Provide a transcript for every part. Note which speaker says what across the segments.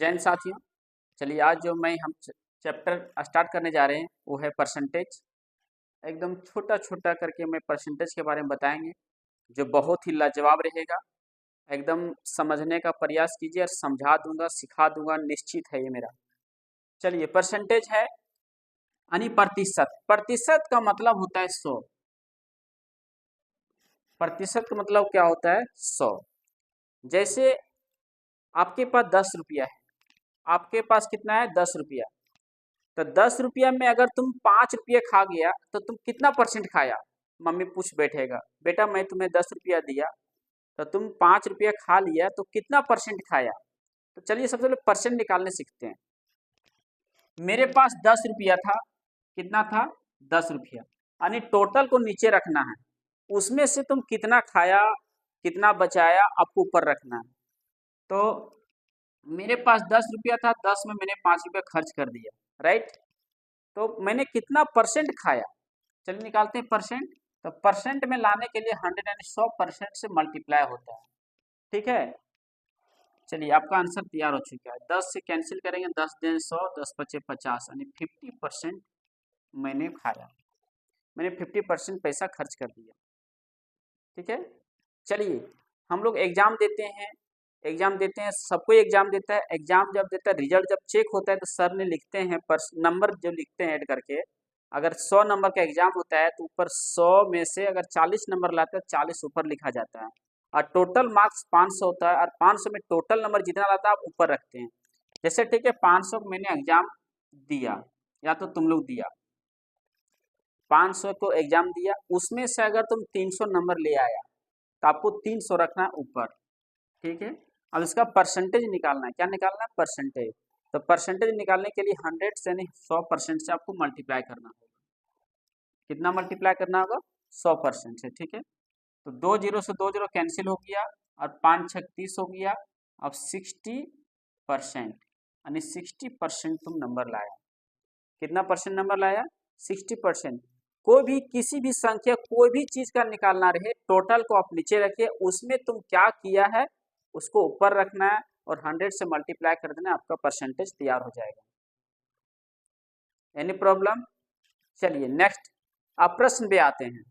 Speaker 1: जैन साथियों, चलिए आज जो मैं हम चैप्टर स्टार्ट करने जा रहे हैं वो है परसेंटेज। एकदम छोटा छोटा करके मैं परसेंटेज के बारे में बताएंगे जो बहुत ही लाजवाब रहेगा। एकदम समझने का प्रयास कीजिए और समझा दूंगा, सिखा दूंगा, निश्चित है ये मेरा। चलिए, परसेंटेज है यानी प्रतिशत। प्रतिशत का मतलब होता है 100। प्रतिशत का मतलब क्या होता है? 100। जैसे आपके पास 10 रुपया है, आपके पास कितना है? 10 रुपया। तो 10 रुपया में अगर तुम 5 रुपया खा गया तो तुम कितना परसेंट खाया? मम्मी पूछ बैठेगा, बेटा मैं तुम्हें 10 रुपया दिया तो तुम 5 रुपया खा लिया तो कितना परसेंट खाया? तो चलिए सबसे पहले परसेंट निकालने सीखते हैं। मेरे पास 10 रुपया था। कितना था? 10 रुपया। यानी टोटल को नीचे रखना है, उसमें से तुम कितना खाया, कितना बचाया, आपको ऊपर रखना है। तो मेरे पास 10 रुपया था, 10 में मैंने 5 रुपया खर्च कर दिया, राइट। तो मैंने कितना परसेंट खाया? चलिए निकालते हैं परसेंट। तो परसेंट में लाने के लिए 100 यानी 100% से मल्टीप्लाई होता है, ठीक है। चलिए आपका आंसर तैयार हो चुका है। 10 से कैंसिल करेंगे, 10 दें 100, 10 बचे 50 यानी 50% मैंने खाया। मैंने 50% पैसा खर्च कर दिया, ठीक है। चलिए, हम लोग एग्जाम देते हैं, एग्जाम देते हैं, सबको एग्जाम देता है। एग्जाम जब देता है, रिजल्ट जब चेक होता है तो सर ने लिखते हैं नंबर जो लिखते हैं ऐड करके। अगर 100 नंबर का एग्जाम होता है तो ऊपर 100 में से अगर 40 नंबर लाता है, 40 ऊपर लिखा जाता है। और टोटल मार्क्स 500 होता है और 500 में टोटल नंबर जितना लाता है आप ऊपर रखते हैं। जैसे ठीक है, 500 को मैंने एग्जाम दिया या तो तुम लोग दिया, 500 को एग्जाम दिया, उसमें से अगर तुम 300 नंबर ले आया तो आपको 300 रखना है ऊपर, ठीक है। अब इसका परसेंटेज निकालना है। क्या निकालना है? परसेंटेज। तो परसेंटेज निकालने के लिए 100 से यानी 100% से आपको मल्टीप्लाई करना होगा। कितना मल्टीप्लाई करना होगा? 100% से, ठीक है। तो 2 जीरो से 2 जीरो कैंसिल हो गया और 5 छक 30 हो गया। अब 60% यानी 60% तुम नंबर लाया। कितना परसेंट नंबर लाया? 60%। कोई भी किसी भी संख्या, कोई भी चीज का निकालना रहे, टोटल को आप नीचे रखिए, उसमें तुम क्या किया है उसको ऊपर रखना है और 100 से मल्टीप्लाई कर देना, आपका परसेंटेज तैयार हो जाएगा। Any problem? चलिए नेक्स्ट, अब प्रश्न पे आते हैं।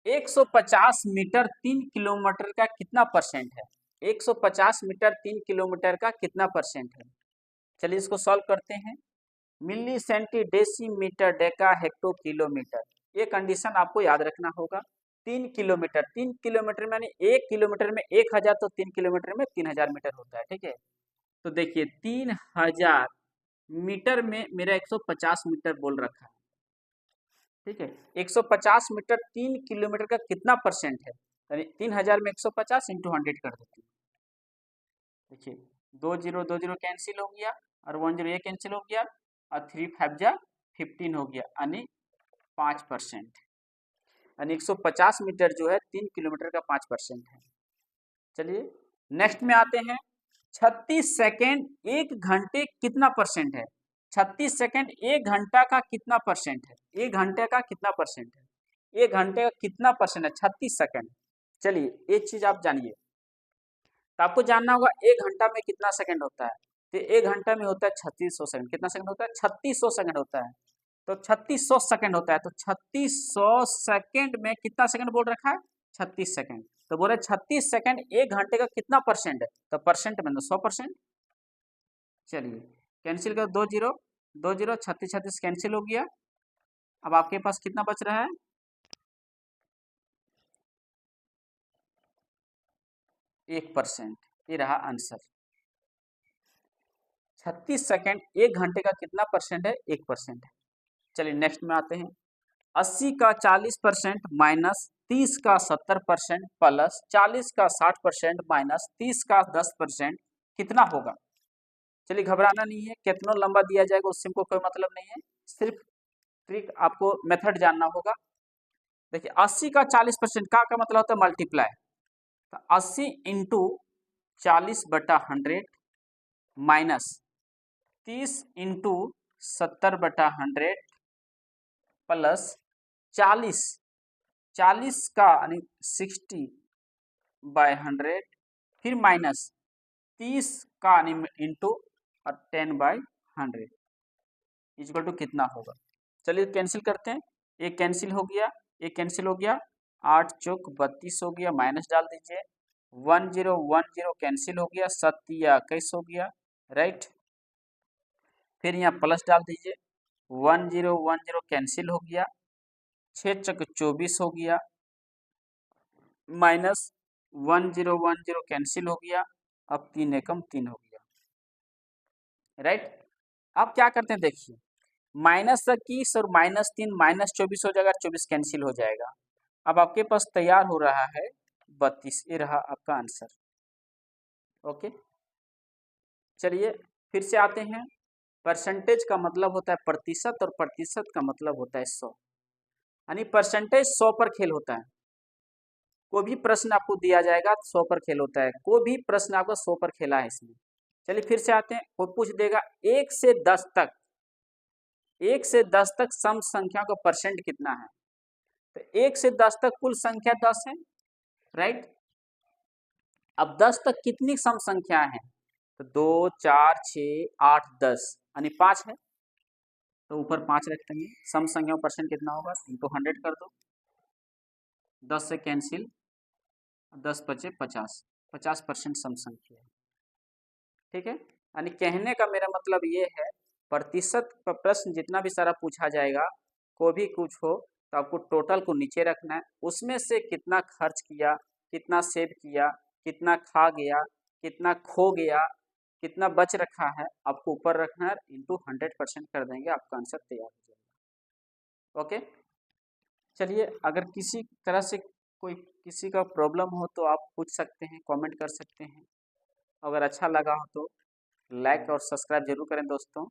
Speaker 1: 150 मीटर 3 किलोमीटर का कितना परसेंट है? 150 मीटर 3 किलोमीटर का कितना परसेंट है? चलिए इसको सॉल्व करते हैं। Milli centi decimetre deca hecto kilometre, ये कंडीशन आपको याद रखना होगा। 3 किलोमीटर, 3 किलोमीटर में यानी 1 किलोमीटर में 1000, तो 3 किलोमीटर में 3000 मीटर होता है, ठीक है। तो देखिए 3000 मीटर में मेरा 150 मीटर बोल रखा है, ठीक है। 150 मीटर 3 किलोमीटर का कितना परसेंट है? यानी 3000 में 150 इंटू 100 कर देते हैं। देखिए 2 जीरो कैंसिल हो गया और 1 जीरो ये कैंसिल हो गया और 3 5 जा 15 हो गया, यानी 5%। यानी 150 मीटर जो है 3 किलोमीटर का 5% है। चलिए नेक्स्ट में आते हैं। 36 सेकेंड 1 घंटे कितना परसेंट है? 36 सेकेंड 1 घंटा का कितना परसेंट है? 1 घंटे का कितना परसेंट है? 1 घंटे का कितना परसेंट है 36 सेकेंड? चलिए एक चीज आप जानिए, तो आपको जानना होगा 1 घंटा में कितना सेकंड होता है। तो 1 घंटा में होता है 3600 सेकंड। कितना सेकंड होता है? 3600 सेकंड होता है। तो 3600 सेकंड होता है, तो 3600 सेकंड में कितना सेकंड बोल रखा है? 36 सेकंड। तो बोले 36 सेकंड 1 घंटे का कितना परसेंट है? तो परसेंट में 100%। चलिए कैंसिल कर, 2 जीरो 2 जीरो, 36 36 कैंसिल हो गया। अब आपके पास कितना बच रहा है? 1%। ये रहा आंसर। 36 सेकंड 1 घंटे का कितना परसेंट है? 1% है। चलिए नेक्स्ट में आते हैं। 80 का 40% माइनस 30 का 70% प्लस 40 का 60% माइनस 30 का 10% कितना होगा? चलिए घबराना नहीं है, कितना लंबा दिया जाएगा उससे हमको कोई मतलब नहीं है, सिर्फ ट्रिक आपको मेथड जानना होगा। देखिए 80 का 40% का मतलब होता है मल्टीप्लाई। तो 80 इंटू 40/100 माइनस 30 इंटू 70/100 प्लस 40, 40 का यानी 60/100 फिर माइनस 30 का इंटू 10/100 इक्वल टू कितना होगा। चलिए कैंसिल करते हैं, एक कैंसिल हो गया, एक कैंसिल हो गया, 8 चौक 32 हो गया, माइनस डाल दीजिए, 1010 कैंसिल हो गया, 7 या 21 हो गया, राइट। फिर यहाँ प्लस डाल दीजिए, 1010 कैंसिल हो गया, 6 चौक 24 हो गया, माइनस 1010 कैंसिल हो गया, अब 3 एकम 3 हो गया, राइट। अब क्या करते हैं देखिए, -21 और -3 -24 हो जाएगा, 24 कैंसिल हो जाएगा। अब आपके पास तैयार हो रहा है 32, ये रहा आपका आंसर। ओके, चलिए फिर से आते हैं। परसेंटेज का मतलब होता है प्रतिशत और प्रतिशत का मतलब होता है 100, यानी परसेंटेज 100 पर खेल होता है। कोई भी प्रश्न आपको दिया जाएगा 100 पर खेल होता है, कोई भी प्रश्न आपका 100 पर खेला है इसमें। चलिए फिर से आते हैं, कोई पूछ देगा 1 से 10 तक, 1 से 10 तक सम संख्या का परसेंट कितना है, तो 1 से 10 तक कुल संख्या 10 है, राइट। अब 10 तक कितनी सम संख्या है, तो 2 4 6 8 10 यानी 5 है, तो ऊपर 5 रख देंगे। सम संख्या का परसेंट कितना होगा, इनको 100 कर दो, 10 से कैंसिल, 10 बचे 50, 50% सम संख्या है, ठीक है। यानी कहने का मेरा मतलब ये है, प्रतिशत का प्रश्न जितना भी सारा पूछा जाएगा, कोई भी कुछ हो, तो आपको टोटल को नीचे रखना है, उसमें से कितना खर्च किया, कितना सेव किया, कितना खा गया, कितना खो गया, कितना बच रखा है, आपको ऊपर रखना है, इंटू 100% कर देंगे, आपका आंसर तैयार हो जाएगा। ओके, चलिए अगर किसी तरह से कोई किसी का प्रॉब्लम हो तो आप पूछ सकते हैं, कमेंट कर सकते हैं। अगर अच्छा लगा हो तो लाइक और सब्सक्राइब जरूर करें दोस्तों,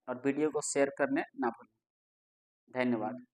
Speaker 1: और वीडियो को शेयर करने ना भूलें। धन्यवाद।